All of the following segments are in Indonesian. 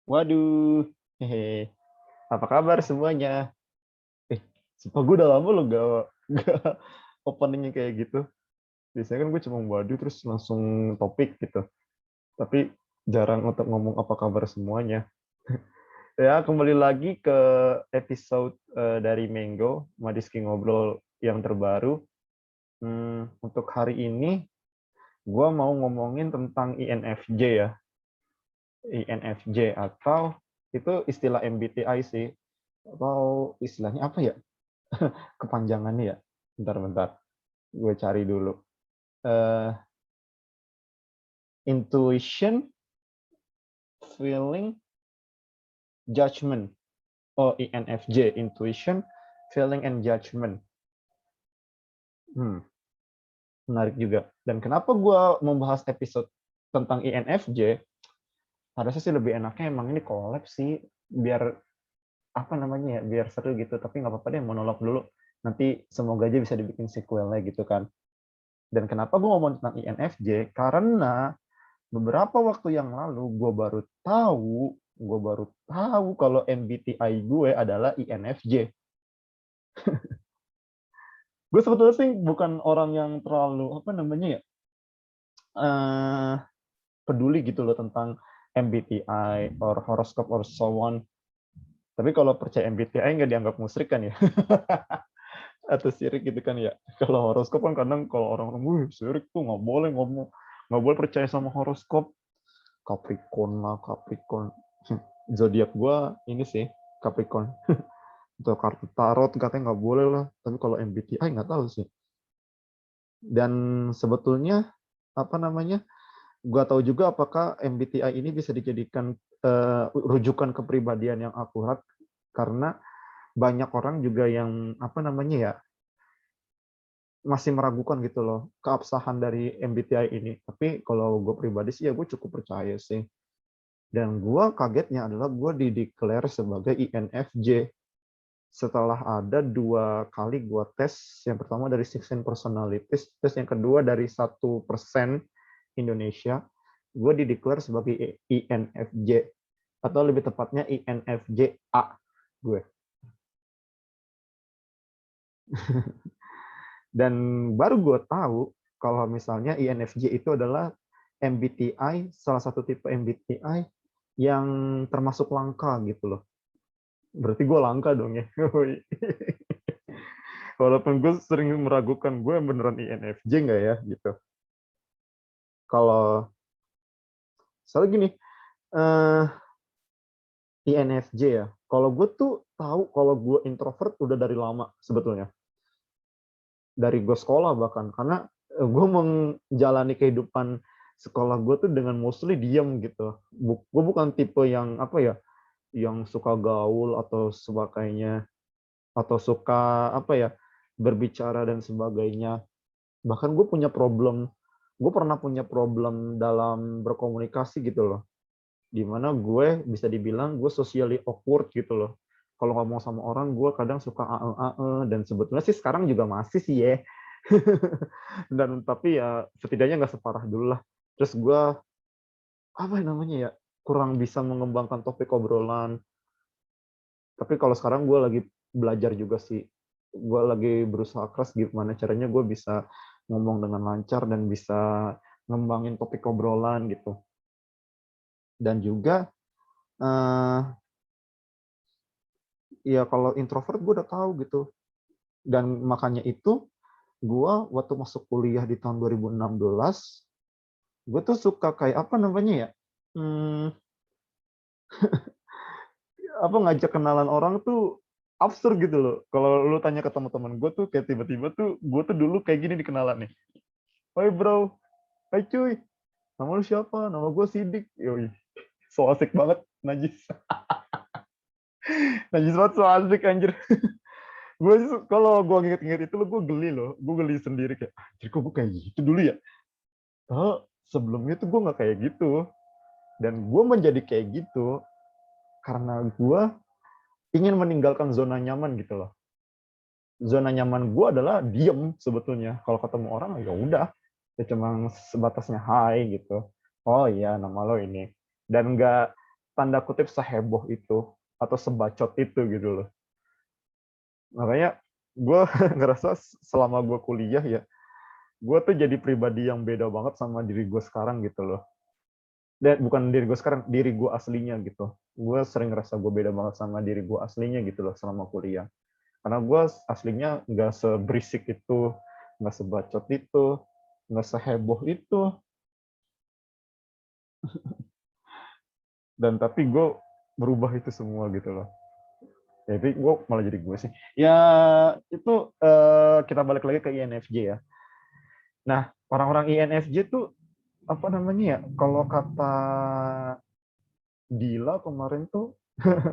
Waduh, hehe. Apa kabar semuanya? Eh, sumpah gue udah lama loh gak openingnya kayak gitu. Biasanya kan gue cuma waduh terus langsung topik gitu. Tapi jarang untuk ngomong apa kabar semuanya. Ya, kembali lagi ke episode dari Mango, Madiski Ngobrol yang terbaru. Untuk hari ini, gue mau ngomongin tentang INFJ ya. INFJ atau itu istilah MBTI sih. Atau istilahnya apa ya? Kepanjangannya ya. Bentar-bentar, gue cari dulu. Eh, Intuition, feeling, judgment. Oh, INFJ, intuition, feeling, and judgment. Hmm, Menarik juga. Dan kenapa gue membahas episode tentang INFJ? Harusnya sih lebih enaknya emang ini collab sih, biar apa namanya ya, biar seru gitu. Tapi nggak apa-apa deh, monolog dulu. Nanti semoga aja bisa dibikin sequelnya gitu kan. Dan kenapa gue ngomong tentang INFJ? Karena beberapa waktu yang lalu gue baru tahu kalau MBTI gue adalah INFJ. Gue sebetulnya sih bukan orang yang terlalu apa namanya ya eh, peduli gitu loh tentang MBTI or horoscope or so on. Tapi kalau percaya MBTI nggak dianggap musyrik kan ya? Atau sirik gitu kan ya? Kalau horoskop kan kadang kalau orang-orang, wih sirik tuh nggak boleh ngomong, nggak boleh percaya sama horoskop. Capricorn lah, Capricorn. Zodiak gua ini sih, Capricorn. Untuk kartu tarot katanya nggak boleh lah. Tapi kalau MBTI nggak tahu sih. Dan sebetulnya apa namanya? Gua tahu juga apakah MBTI ini bisa dijadikan rujukan kepribadian yang akurat karena banyak orang juga yang apa namanya ya masih meragukan gitu loh keabsahan dari MBTI ini. Tapi kalau gue pribadi sih ya gue cukup percaya sih. Dan gue kagetnya adalah gue dideklar sebagai INFJ setelah ada 2 kali gue tes. Yang pertama dari 16 Personalities, terus yang kedua dari 1% Indonesia. Gue dideklar sebagai INFJ, atau lebih tepatnya INFJ-A gue. Dan baru gue tahu kalau misalnya INFJ itu adalah MBTI, salah satu tipe MBTI yang termasuk langka gitu loh. Berarti gue langka dong ya. Walaupun gue sering meragukan gue beneran INFJ nggak ya gitu. Kalau soalnya gini, INFJ ya. Kalau gue tuh tahu kalau gue introvert udah dari lama sebetulnya. Dari gue sekolah bahkan. Karena gue menjalani kehidupan sekolah gue tuh dengan mostly diem gitu. Gue bukan tipe yang apa ya, yang suka gaul atau sebagainya, atau suka apa ya, berbicara dan sebagainya. Bahkan gue pernah punya problem dalam berkomunikasi gitu loh. Dimana gue bisa dibilang gue socially awkward gitu loh. Kalau ngomong sama orang gue kadang suka dan sebetulnya sih sekarang juga masih sih ya. Dan tapi ya setidaknya nggak separah dulu lah. Terus gue apa namanya ya, kurang bisa mengembangkan topik obrolan. Tapi kalau sekarang gue lagi belajar juga sih. Gue lagi berusaha keras gimana caranya gue bisa ngomong dengan lancar dan bisa ngembangin topik obrolan gitu. Dan juga eh, ya kalau introvert gue udah tahu gitu. Dan makanya itu gue waktu masuk kuliah di tahun 2016, gue tuh suka kayak apa namanya ya, hmm, apa ngajak kenalan orang tuh absurd gitu loh. Kalau lu tanya ke teman-teman gue tuh kayak tiba-tiba tuh gue tuh dulu kayak gini di kenalan nih. Hai bro, hai cuy, nama lu siapa? Nama gue Sidik. Yoi, so asik banget, najis. Najis banget, so asik anjir. Gue kalau gue inget-inget itu gue geli sendiri kayak, anjir kok gue kayak gitu dulu ya. Oh, sebelumnya tuh gue nggak kayak gitu. Dan gue menjadi kayak gitu karena gue ingin meninggalkan zona nyaman gitu loh. Zona nyaman gue adalah diem sebetulnya. Kalau ketemu orang ya udah, cuma sebatasnya hai gitu. Oh iya nama lo ini. Dan nggak tanda kutip seheboh itu atau sebacot itu gitu loh. Makanya gue ngerasa selama gue kuliah ya, gue tuh jadi pribadi yang beda banget sama diri gue sekarang gitu loh. Dan bukan diri gue sekarang, diri gue aslinya gitu. Gue sering ngerasa gue beda banget sama diri gue aslinya gitu loh selama kuliah. Karena gue aslinya nggak seberisik itu, nggak sebacot itu, nggak seheboh itu. Dan tapi gue berubah itu semua gitu loh. Jadi gue malah jadi gue sih. Ya itu kita balik lagi ke INFJ ya. Nah, orang-orang INFJ tuh apa namanya ya? Kalau kata Dila kemarin tuh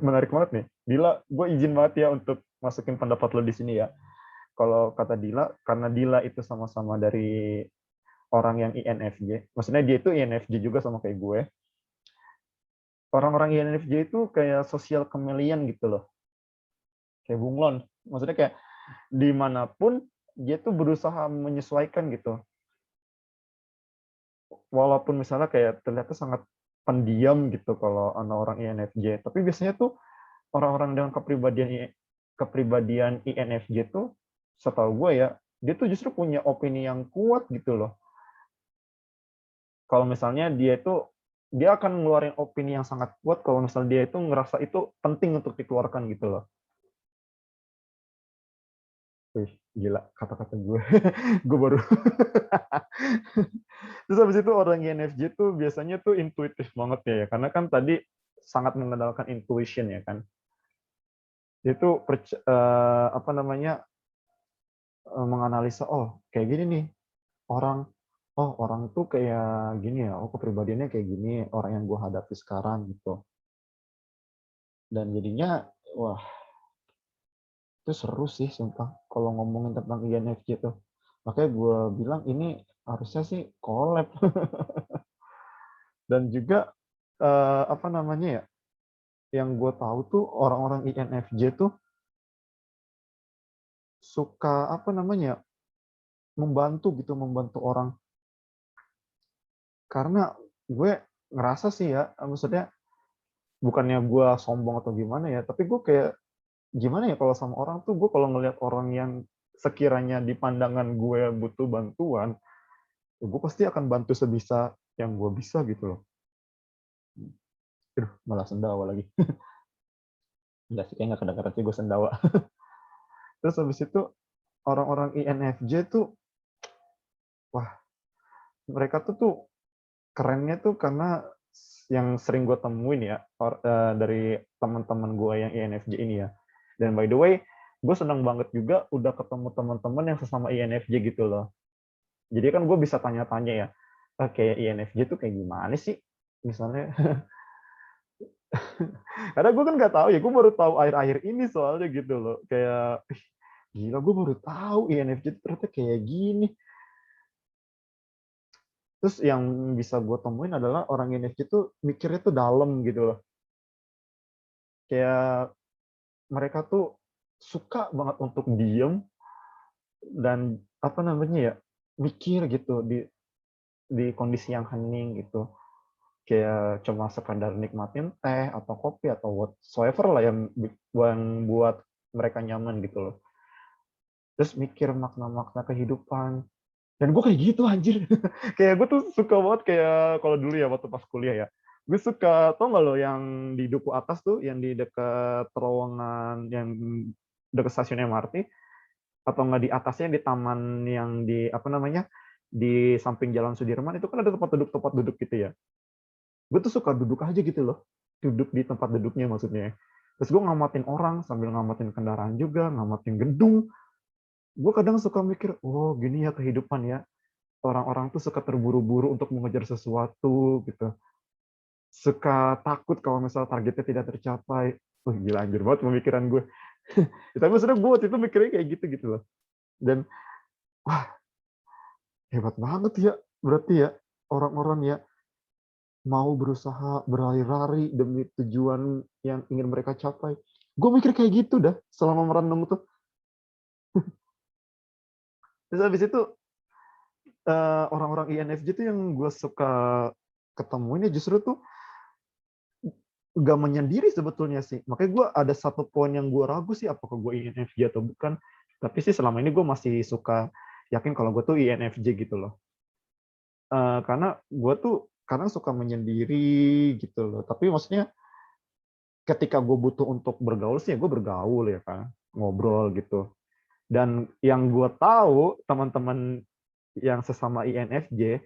menarik banget nih. Dila, gue izin banget ya untuk masukin pendapat lo di sini ya. Kalau kata Dila, karena Dila itu sama-sama dari orang yang INFJ, maksudnya dia itu INFJ juga sama kayak gue. Orang-orang INFJ itu kayak sosial chameleon gitu loh. Kayak bunglon. Maksudnya kayak dimanapun dia tuh berusaha menyesuaikan gitu. Walaupun misalnya kayak terlihat sangat pendiam gitu kalau orang INFJ, tapi biasanya tuh orang-orang dengan kepribadian INFJ tuh setahu gue ya, dia tuh justru punya opini yang kuat gitu loh. Kalau misalnya dia akan ngeluarin opini yang sangat kuat kalau misalnya dia itu ngerasa itu penting untuk dikeluarkan gitu loh. Wih, gila kata-kata gue. Gue baru. Terus habis itu orang INFJ tuh biasanya tuh intuitif banget ya, karena kan tadi sangat mengandalkan intuition ya kan. Dia tuh apa namanya menganalisa, oh kayak gini nih orang, oh orang tuh kayak gini ya, oh kepribadiannya kayak gini orang yang gue hadapi sekarang gitu. Dan jadinya wah itu seru sih sumpah kalau ngomongin tentang INFJ tuh. Makanya gue bilang ini harusnya sih collab. Dan juga apa namanya ya, yang gue tahu tuh orang-orang INFJ tuh suka apa namanya membantu orang. Karena gue ngerasa sih ya, maksudnya bukannya gue sombong atau gimana ya, tapi gue kayak gimana ya kalau sama orang tuh, gue kalau ngelihat orang yang sekiranya di pandangan gue butuh bantuan, gue pasti akan bantu sebisa yang gue bisa gitu loh. Aduh, malah sendawa lagi. Enggak sih, kayaknya kadang-kadang sih gue sendawa. Terus habis itu orang-orang INFJ tuh, wah mereka tuh kerennya tuh karena yang sering gue temuin ya dari teman-teman gue yang INFJ ini ya. Dan by the way, gue senang banget juga udah ketemu teman-teman yang sesama INFJ gitu loh. Jadi kan gue bisa tanya-tanya ya, kayak INFJ tuh kayak gimana sih? Misalnya, karena gue kan nggak tahu ya, gue baru tahu akhir-akhir ini soalnya gitu loh. Kayak, gila gue baru tahu INFJ ternyata kayak gini. Terus yang bisa gue temuin adalah orang INFJ tuh mikirnya tuh dalam gitu loh. Kayak mereka tuh suka banget untuk diem dan apa namanya ya, mikir gitu di kondisi yang hening gitu. Kayak cuma sekadar nikmatin teh atau kopi atau whatsoever lah yang buat mereka nyaman gitu loh. Terus mikir makna-makna kehidupan. Dan gue kayak gitu anjir. Kayak gue tuh suka banget kayak kalau dulu ya waktu pas kuliah ya. Gue suka, tau nggak lo yang di Duku Atas tuh, yang di dekat terowongan, yang dekat stasiun MRT, atau nggak di atasnya di taman yang di apa namanya di samping Jalan Sudirman itu kan ada tempat duduk gitu ya. Gue tuh suka duduk aja gitu loh, duduk di tempat duduknya maksudnya. Terus gue ngamatin orang sambil ngamatin kendaraan juga, ngamatin gedung. Gue kadang suka mikir, oh gini ya kehidupan ya. Orang-orang tuh suka terburu-buru untuk mengejar sesuatu gitu. Suka takut kalau misalnya targetnya tidak tercapai. Wah gila anjir banget pemikiran gue. Tapi maksudnya gue waktu itu mikirnya kayak gitu gitu loh. Dan wah hebat banget ya berarti ya orang-orang ya mau berusaha berlari-lari demi tujuan yang ingin mereka capai. Gue mikir kayak gitu dah selama merenung tuh. Terus habis itu orang-orang INFJ tuh yang gue suka ketemuin ya justru tuh nggak menyendiri sebetulnya sih. Makanya gue ada satu poin yang gue ragu sih, apakah gue INFJ atau bukan. Tapi sih selama ini gue masih suka yakin kalau gue tuh INFJ gitu loh. Karena gue tuh kadang suka menyendiri gitu loh. Tapi maksudnya ketika gue butuh untuk bergaul sih, ya gue bergaul ya kan, ngobrol gitu. Dan yang gue tahu teman-teman yang sesama INFJ,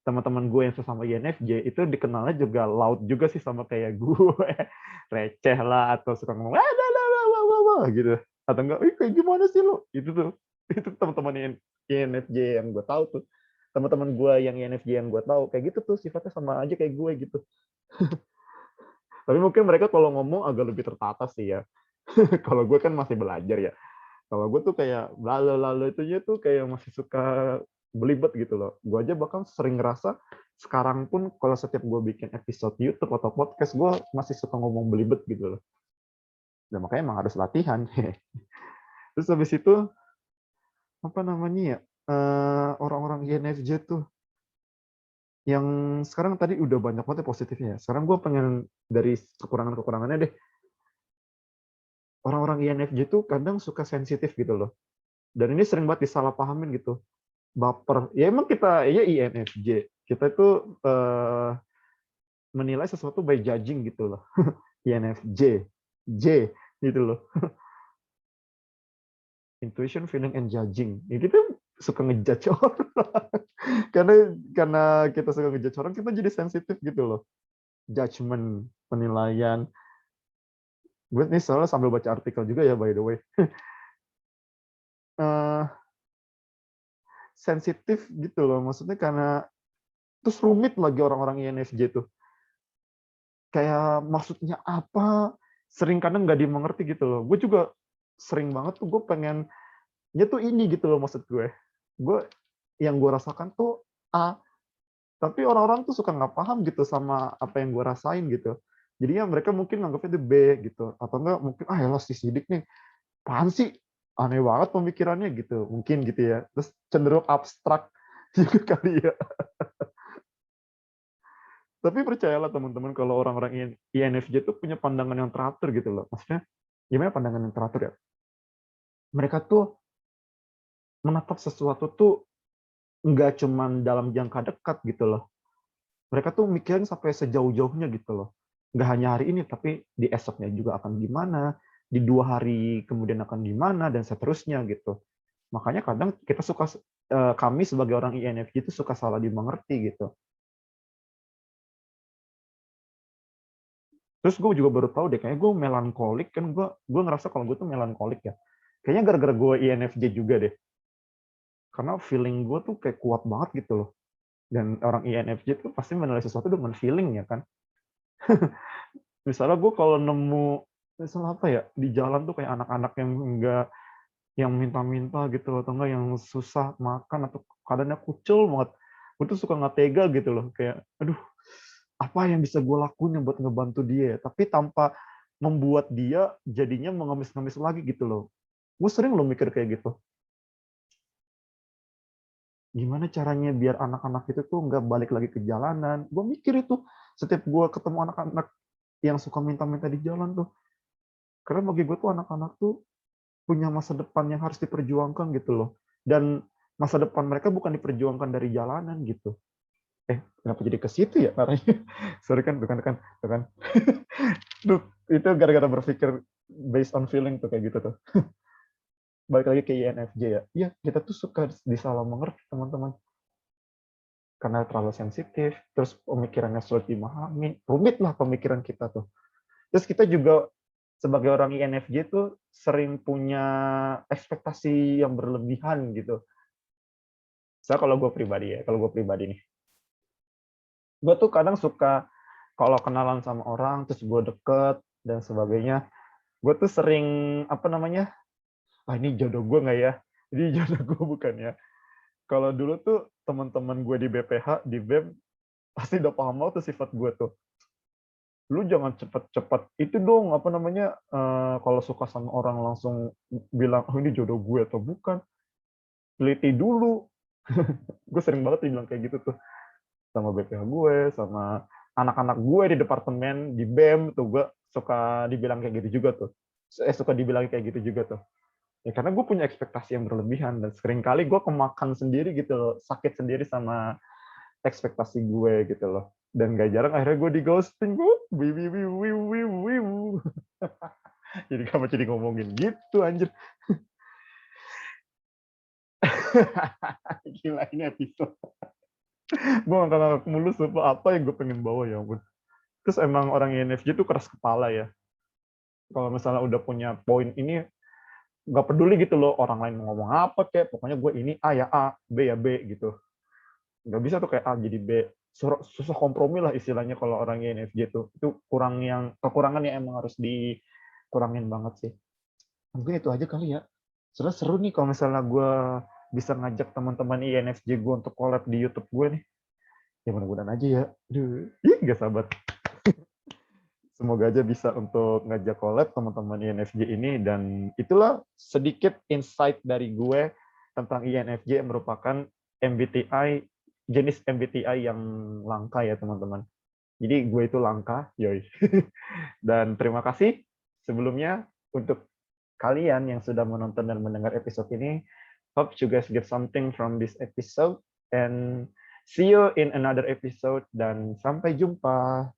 teman-teman gue yang sesama INFJ itu dikenalnya juga laut juga sih sama kayak gue, receh lah atau suka ngomong gitu, atau enggak, kayak gimana sih lo, itu teman-teman INFJ yang gue tahu tuh, teman-teman gue yang INFJ yang gue tahu kayak gitu tuh sifatnya sama aja kayak gue gitu. Tapi mungkin mereka kalau ngomong agak lebih tertata sih ya. Kalau gue kan masih belajar ya. Kalau gue tuh kayak lalu-lalu itunya tuh kayak masih suka belibet gitu loh. Gue aja bahkan sering ngerasa sekarang pun kalau setiap gue bikin episode YouTube atau podcast, gue masih suka ngomong belibet gitu loh. Dan makanya emang harus latihan. Terus habis itu, apa namanya ya, orang-orang INFJ tuh, yang sekarang tadi udah banyak banget ya positifnya. Sekarang gue pengen dari kekurangan-kekurangannya deh. Orang-orang INFJ tuh kadang suka sensitif gitu loh. Dan ini sering banget disalahpahamin gitu. Baper. Ya emang kita ya INFJ. Kita itu menilai sesuatu by judging gitu loh. INFJ. J gitu loh. Intuition, feeling, and judging. Ya kita suka ngejudge orang. karena kita suka ngejudge orang, kita jadi sensitif gitu loh. Judgment, penilaian. Gue nih soalnya sambil baca artikel juga ya, by the way. Sensitif gitu loh. Maksudnya karena terus rumit lagi orang-orang INFJ tuh. Kayak maksudnya apa, sering kadang nggak dimengerti gitu loh. Gue juga sering banget tuh gue pengennya tuh ini gitu loh maksud gue. Gue yang gue rasakan tuh A, tapi orang-orang tuh suka nggak paham gitu sama apa yang gue rasain gitu. Jadinya mereka mungkin nganggapnya itu B gitu. Atau enggak mungkin, ya si Sidik nih, apaan sih? Aneh banget pemikirannya gitu. Mungkin gitu ya. Terus cenderung abstrak juga kali ya. Tapi percayalah teman-teman kalau orang-orang INFJ itu punya pandangan yang teratur gitu loh. Maksudnya gimana pandangan yang teratur ya? Mereka tuh menatap sesuatu tuh nggak cuman dalam jangka dekat gitu loh. Mereka tuh mikirin sampai sejauh-jauhnya gitu loh. Nggak hanya hari ini, tapi di esoknya juga akan gimana, di 2 hari kemudian akan gimana, dan seterusnya gitu. Makanya kadang kita suka, kami sebagai orang INFJ itu suka salah dimengerti gitu. Terus gue juga baru tahu deh, kayaknya gue melankolik, kan gue ngerasa kalau gue tuh melankolik ya. Kayaknya gara-gara gue INFJ juga deh. Karena feeling gue tuh kayak kuat banget gitu loh. Dan orang INFJ tuh pasti menilai sesuatu dengan feeling ya kan. Misalnya gue kalau nemu, misalnya apa ya, di jalan tuh kayak anak-anak yang enggak, yang minta-minta gitu loh, atau enggak yang susah makan, atau keadaannya kucel banget. Gue tuh suka nggak tega gitu loh. Kayak, aduh, apa yang bisa gue lakuin buat ngebantu dia, tapi tanpa membuat dia jadinya mengemis-ngemis lagi gitu loh. Gue sering loh mikir kayak gitu. Gimana caranya biar anak-anak itu tuh nggak balik lagi ke jalanan. Gue mikir itu setiap gue ketemu anak-anak yang suka minta-minta di jalan tuh. Karena bagi gue tuh anak-anak tuh punya masa depan yang harus diperjuangkan gitu loh. Dan masa depan mereka bukan diperjuangkan dari jalanan gitu. Kenapa jadi ke situ ya? Karena sorry kan, bukan. Duh, itu gara-gara berpikir based on feeling tuh kayak gitu tuh. Balik lagi ke INFJ ya. Iya, kita tuh suka disalah mengerti teman-teman. Karena terlalu sensitif, terus pemikirannya sulit dimahami, rumit lah pemikiran kita tuh. Terus kita juga sebagai orang INFJ tuh sering punya ekspektasi yang berlebihan gitu. Saya kalau gue pribadi ya, kalau gue pribadi nih, gue tuh kadang suka kalau kenalan sama orang, terus gue deket dan sebagainya, gue tuh sering apa namanya, ini jodoh gue nggak ya? Ini jodoh gue bukan ya? Kalau dulu tuh teman-teman gue di BPH, di BEM, pasti udah paham banget tuh sifat gue tuh. Lu jangan cepet-cepet itu dong, apa namanya, kalau suka sama orang langsung bilang, oh ini jodoh gue atau bukan. Teliti dulu. Gue sering banget dibilang kayak gitu tuh. Sama BPH gue, sama anak-anak gue di departemen, di BEM tuh gue suka dibilang kayak gitu juga tuh. Suka dibilang kayak gitu juga tuh. Ya karena gue punya ekspektasi yang berlebihan dan seringkali gue kemakan sendiri gitu loh, sakit sendiri sama ekspektasi gue gitu loh. Dan gak jarang akhirnya gue di ghosting. Jadi kamu jadi ngomongin gitu anjir. Gila ini episode. Gue ngangkat mulus apa yang gue pengen bawa ya ampun. Terus emang orang INFJ itu keras kepala ya. Kalau misalnya udah punya poin ini, nggak peduli gitu loh orang lain mau ngomong apa kayak, pokoknya gue ini A ya A, B ya B gitu. Nggak bisa tuh kayak A jadi B. Susah kompromi lah istilahnya kalau orang INFJ itu. Itu kekurangan yang emang harus dikurangin banget sih. Mungkin itu aja kali ya. Seru nih kalau misalnya gue bisa ngajak teman-teman INFJ gue untuk collab di YouTube gue nih. Ya mudah-mudahan aja ya. Aduh, nggak sabar. Semoga aja bisa untuk ngajak collab teman-teman INFJ ini, dan itulah sedikit insight dari gue tentang INFJ yang merupakan MBTI, jenis MBTI yang langka ya teman-teman. Jadi gue itu langka, yoi. Dan terima kasih sebelumnya untuk kalian yang sudah menonton dan mendengar episode ini. Hope you guys get something from this episode, and see you in another episode, dan sampai jumpa.